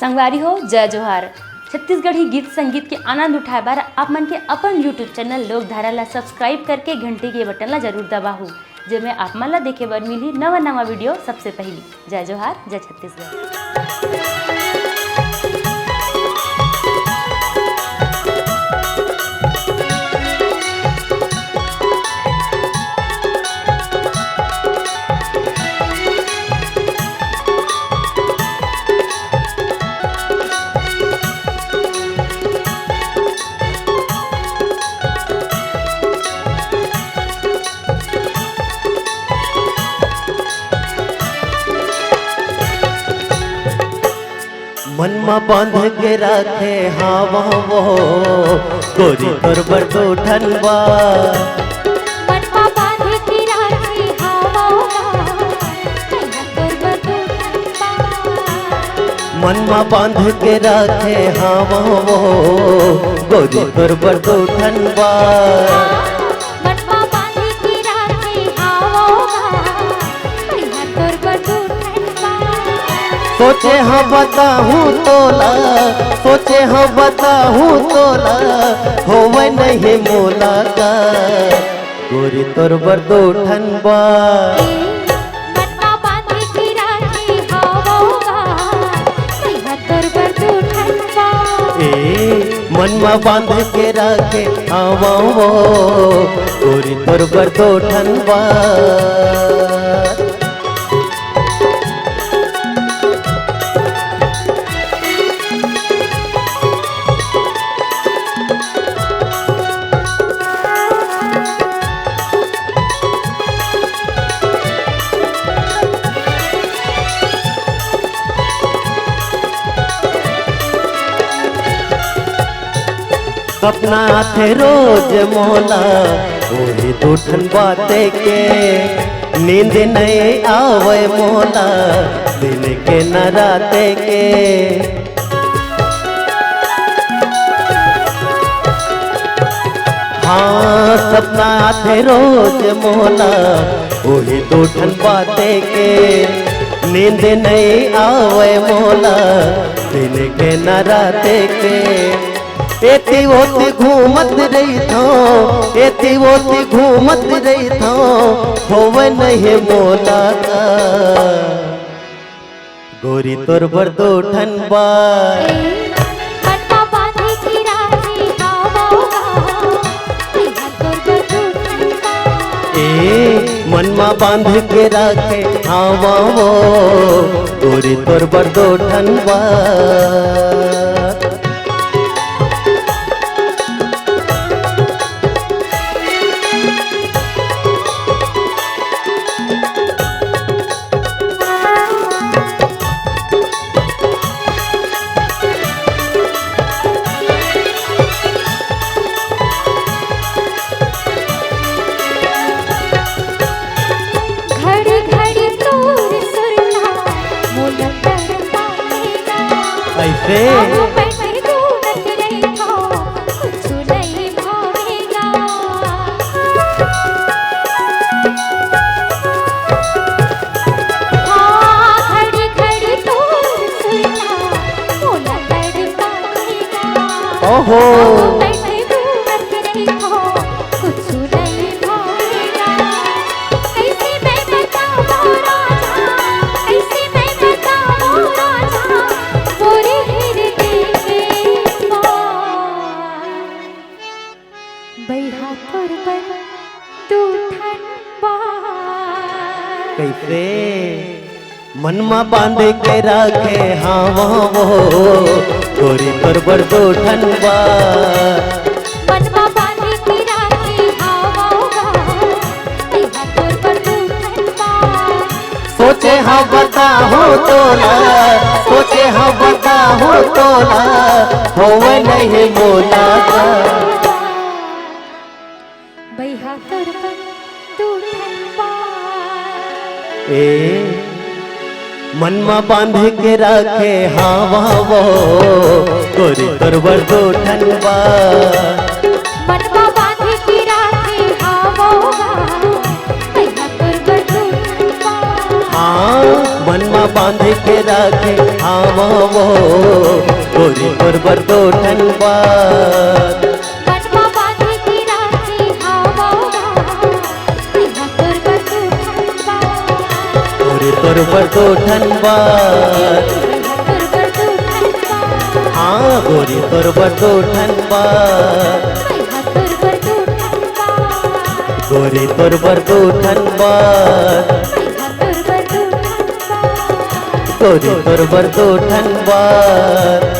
संगवारी हो जय जोहार। छत्तीसगढ़ी गीत संगीत के आनंद उठाए बार आप मन के अपन यूट्यूब चैनल लोकधारा ला सब्सक्राइब करके घंटी के बटन ला जरूर दबाहू, जेमे आप मन ला देखे बर मिली नवा नवा वीडियो सबसे पहली। जय जोहार, जय छत्तीसगढ़। मन में बांध के रखे हवा वो गोरी तोर बड़ो ठनबा। मन में बांध के रखे हवा तोर बड़ो ठनबा। मन में बांध के रखे हवा वो गोरी तोर बड़ो ठनबा। मन में बांध के रखे हवा तोर बड़ो ठनबा। सोचे हाँ बताहूँ तोला, सोचे हाँ बताहूँ तोला, होवे नहीं मोला का गोरी तोर बड़ो ठनबा। मन में बांध के रखे हवा तोर बड़ो ठनबा। मन में बांध के रखे हवा वो गोरी तोर बड़ो ठनबा। सपना थे रोज मोला वही दूठन बाते के, नींद नहीं आवे मोला दिन के न राते के। हाँ सपना थे रोज मोला वही दूठन बाते के, नींद नहीं आवे मोला दिन के न राते के। एती ओती घूमत रही थो, एती ओती घूमत रही थो, होवे नहीं मोला का गोरी तोर बड़ो ठनबा। मन में बांध के रखे हवा वो गोरी तोर बड़ो ठनबा। ओहो कैसे मन में बांध के रखे हवा वो गोरी तोर बड़ो ठनबा। मन में बांध के रखे हवा तोर बड़ो ठनबा। सोचे हाँ बताहो तोला, सोचे हाँ बताहो तोला, होवे नहीं मोला का बैहा तोर बड़ो ठनबा। मन में बांध के रखे हवा वो गोरी तोर बड़ो ठनबा। मन में बांध के रखे हवा तोर बड़ो ठनबा। हाँ मन में बांध के रखे हम वो गोरी तोर बर दो ठन बात मनवा बांधे की राखी हवा इहा तोर बर दू ठन बात गोरी तोर बर दो ठन बात तोर बर दू ठन बात हाँ गोरी तोर बर दो ठन बात इहा तोर बर दू ठन बात गोरी तोर बर दो ठन बात इहा तोर बर दू ठन बात गोरी तोर बर दो ठन बात